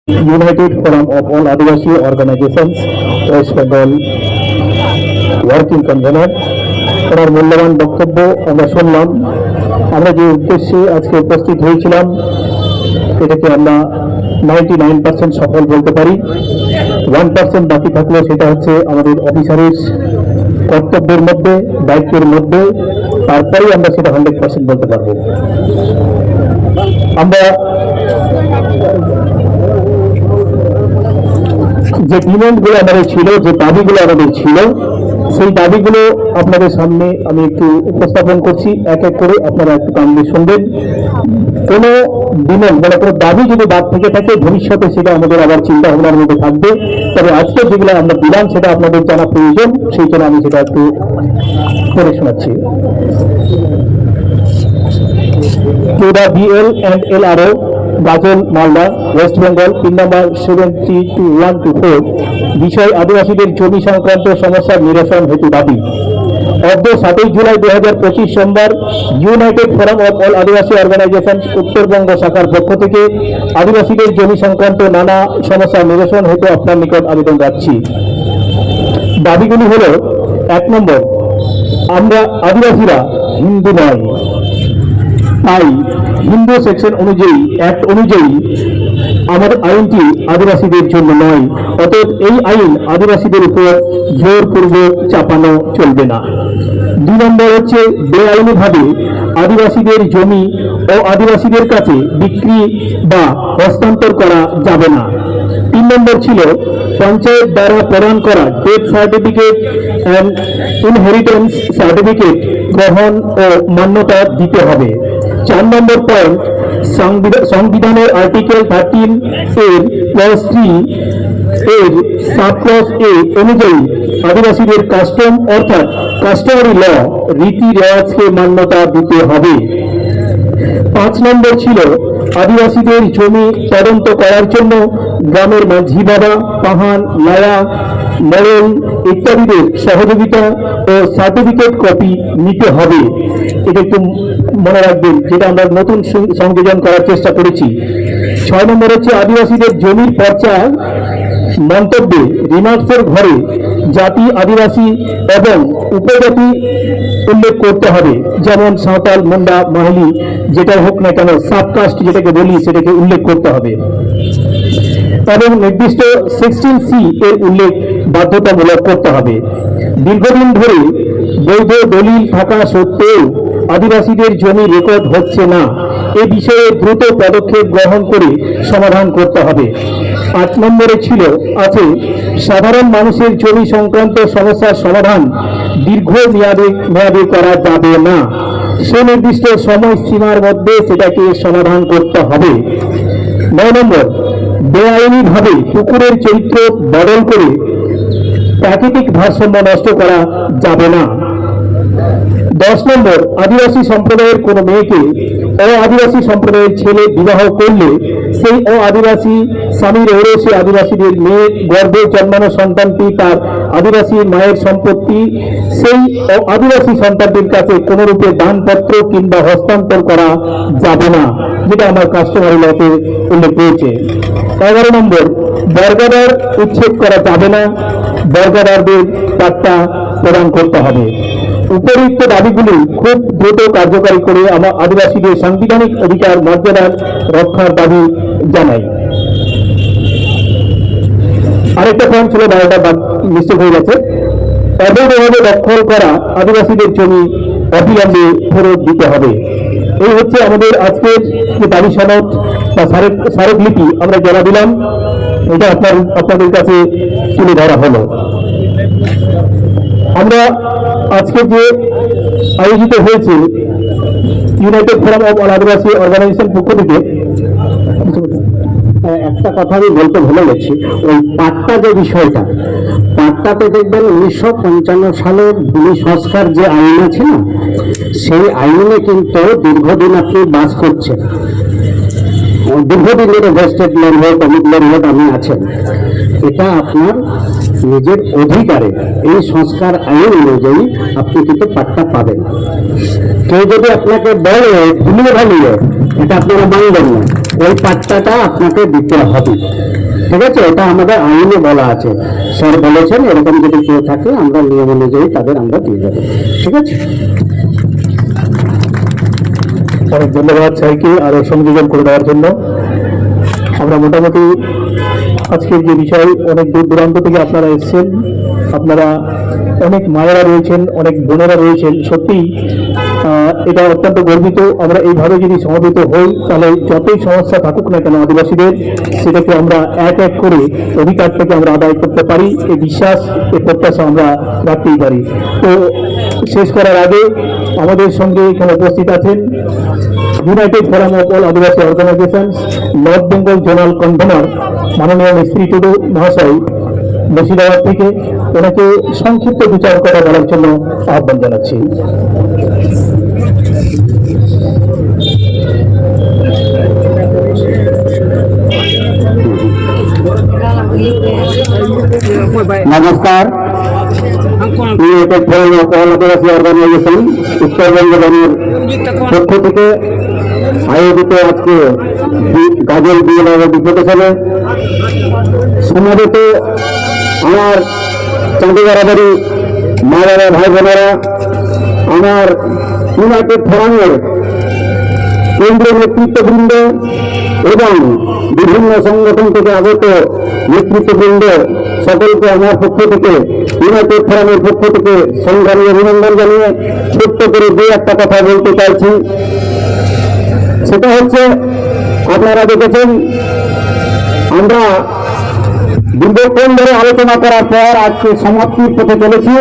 United Forum of All Adivasi Organizations, West Bengal working convener. ওনার মূল্যবান বক্তব্য আমরা শুনলাম। আমরা যে উদ্দেশ্যে আজকে উপস্থিত হয়েছিলাম এটাকে আমরা 99% সফল বলতে পারি। 1% বাকি থাকলে সেটা হচ্ছে আমাদের অফিসারের কর্তব্যের মধ্যে, দায়িত্বের মধ্যে, তারপরেই আমরা সেটা 100% বলতে পারবো। আমরা যে ডিমান্ডগুলো আমাদের ছিল, যে দাবিগুলো আমাদের ছিল, সেই দাবিগুলো আপনাদের সামনে আমি একটু উপস্থাপন করছি। এক এক করে আপনারা একটু কান দিয়ে শুনবেন। কোনো ডিমান্ড মানে কোনো দাবি যদি বাদ থেকে থাকে ভবিষ্যতে সেটা আমাদের আবার চিন্তা ভাবনার মধ্যে থাকবে। তবে আজকে যেগুলো আমরা দিলাম সেটা আপনাদের জানা প্রয়োজন, সেই জন্য আমি সেটা একটু করে শোনাচ্ছি। BL and LRO, Gazole, Malda, West Bengal, pin number 722124, বিষয় আদিবাসীদের জমি সংক্রান্ত সমস্যার নিরসন হেতু দাবি। অদ্য 7 জুলাই 2025 সোমবার United Forum of All Adivasi Organisation Uttarbanga শাখার পক্ষ থেকে আদিবাসীদের জমি সংক্রান্ত নানা সমস্যার নিরসন হেতু আপনার নিকট আবেদন রাখছি। দাবিগুলি হল: 1 নম্বর, আমরা আদিবাসীরা হিন্দু নয়, তাই হিন্দু সেকশন অনুযায়ী, অ্যাক্ট অনুযায়ী আমাদের আইনটি আদিবাসীদের জন্য নয়। অতএব এই আইন আদিবাসীদের উপর জোরপূর্বক চাপানো চলবে না। 2 নম্বর হচ্ছে, বেআইনিভাবে আদিবাসীদের জমি ও আদিবাসীদের কাছে বিক্রি বা হস্তান্তর করা যাবে না। 3 নম্বর ছিল, পঞ্চায়েত দ্বারা প্রদান করা death certificate and inheritance certificate গ্রহণ ও মান্যতা দিতে হবে। 4 নম্বর পয়েন্ট, সংবিধানের আর্টিকেল 13 এর ক্লজ 3 এর সাব ক্লজ এ অনুযায়ী আদিবাসীদের কাস্টম অর্থাৎ কাস্টমারি ল রীতি রেওয়াজকে মান্যতা দিতে হবে। 5 নম্বর ছিল, আদিবাসীদের জমি তদন্ত করার জন্য গ্রামের মাঝি বাবা, পাহান, লায়া, মরল ইত্যাদিদের সহযোগিতা ও সার্টিফিকেট কপি নিতে হবে। এটা একটু মনে রাখবেন, যেটা আমরা নতুন সংযোজন করার চেষ্টা করেছি। 6 নম্বর হচ্ছে, আদিবাসীদের জমির পর্চা মন্তব্যে রিমার্কসের ঘরে জাতি, আদিবাসী এবং উপজাতি উল্লেখ করতে হবে। যেমন সাঁওতাল, মুন্ডা, মাহিলি যেটা হোক না কেন, সাবকাস্ট যেটাকে বলি সেটাকে উল্লেখ করতে হবে এবং নির্দিষ্ট 16C এর উল্লেখ বাধ্যতামূলক করতে হবে। দীর্ঘদিন ধরে বৈধ দলিল থাকা সত্ত্বেও আদিবাসীদের জমি রেকর্ড হচ্ছে না, এ বিষয়ে দ্রুত পদক্ষেপ গ্রহণ করে সমাধান করতে হবে। 8 নম্বরে আছে, সাধারণ মানুষের জমি সংক্রান্ত সমস্যার সমাধান দীর্ঘ মেয়াদে করা যাবে না, সুনির্দিষ্ট সময়সীমার মধ্যে সেটাকে সমাধান করতে হবে। 9 নম্বর, বেআইনিভাবে পুকুরের চরিত্র বদল করে প্রাকৃতিক ভারসাম্য নষ্ট করা যাবে না। 10 নম্বর, আদিবাসী সম্প্রদায়ের কোনো মেয়েকে অ-আদিবাসী সম্প্রদায়ের ছেলে বিবাহ করলে সেই অ-আদিবাসী স্বামীর ঔরসে আদিবাসীদের মেয়ে গর্ভে জন্মানো সন্তানটি তার আদিবাসী মায়ের সম্পত্তি সেই আদিবাসী সন্তানটির কাছে কোনরূপে দানপত্র কিংবা হস্তান্তর করা যাবে না, যেটা আমার কাস্টমারি লতে উল্লেখ রয়েছে। 11 নম্বর, বর্গাদার উচ্ছেদ করা যাবে না, বর্গাদারদের পাট্টা প্রদান করতে হবে। উপরিউক্ত দাবিগুলি খুব দ্রুত কার্যকারী করে আমার আদিবাসীদের সাংবিধানিক অধিকার মর্যাদার রক্ষার দাবি জানাই। আরেকটা পয়েন্ট ছিল, বারোটা মিস্টেক হয়ে গেছে। অবৈধভাবে দখল করা আদিবাসীদের জমি অবিলম্বে ফেরত দিতে হবে। এই হচ্ছে আমাদের আজকের যে দাবি সনদ বা স্মারকলিপি আমরা জানা দিলাম, এটা আপনাদের কাছে তুলে ধরা হলো। আমরা আজকে যে আয়োজিত হয়েছে United Forum of All Adivasi Organisation পক্ষ থেকে, একটা কথা আমি বলতে ভুলে গেছি। ওই পাট্টা যে বিষয়টা, পাট্টাতে দেখবেন 1955 সালের ভূমি সংস্কার যে আইন আছে না, সেই আইনে কিন্তু দীর্ঘদিন আপনি বাস করছেন, দীর্ঘদিনের ভেস্টেড ল্যান্ড অমিত ল্যান্ড আপনি আছেন, এটা আপনার নিজের অধিকারে এই সংস্কার আইন অনুযায়ী আপনি কিন্তু পাট্টা পাবেন। কেউ যদি আপনাকে বলে ভুলিয়ে ভালিয়ে, এটা আপনারা মানবেন না। ওই পাট্টাটা আপনাকে দিতে হবে। ঠিক আছে, এটা আমাদের আইনে বলা আছে। স্যার বলেছেন এরকম যদি কেউ থাকে আমরা নিয়ম অনুযায়ী তাদের আমরা দিয়ে দেবো। ঠিক আছে, অনেক ধন্যবাদ স্যারকে আরো সংযোজন করে দেওয়ার জন্য। আমরা মোটামুটি আজকের যে বিষয়, অনেক দূর দূরান্ত থেকে আপনারা এসেছেন, আপনারা অনেক মায়েরা রয়েছেন, অনেক বোনেরা রয়েছেন, সত্যি এটা অত্যন্ত গর্বিত। আমরা এইভাবে যদি সমবেত হই তাহলে যতই সমস্যা থাকুক না কেন আদিবাসীদের, সেটাকে আমরা এক এক করে অধিকারটাকে আমরা আদায় করতে পারি, এই বিশ্বাস, এই প্রত্যাশা আমরা রাখতেই পারি। তো শেষ করার আগে আমাদের সঙ্গে এখানে উপস্থিত আছেন United Forum of All Adivasi Organisation North Bengal zonal convenor মাননীয় মিস্ত্রি টুডু মহাশয় মুর্শিদাবাদ থেকে। ওনাকে সংক্ষিপ্ত বিচার কথা বলার জন্য আহ্বান জানাচ্ছি। নমস্কার। United Forum of All Adivasi Organisation Uttarbanga দলের পক্ষ থেকে আয়োজিত আজকে গাজল বিএলআর বিপদেশনে সমাবেত আমার চাঁদিগারাবাড়ি মায়েরা, ভাই বোনেরা, আমার ইউনাইটেড ফোরামের কেন্দ্রীয় নেতৃত্ববৃন্দ এবং বিভিন্ন সংগঠন থেকে আগত নেতৃত্ববৃন্দ, সকলকে আমার পক্ষ থেকে, ইউনাইটেড ফোরামের পক্ষ থেকে সংগ্রামী অভিনন্দন জানিয়ে ছোট্ট করে দু একটা কথা বলতে চাইছি। সেটা হচ্ছে, আপনারা দেখেছেন আমরা দীর্ঘক্ষণ ধরে আলোচনা করার পর আজকে সমাপ্তির পথে চলেছি।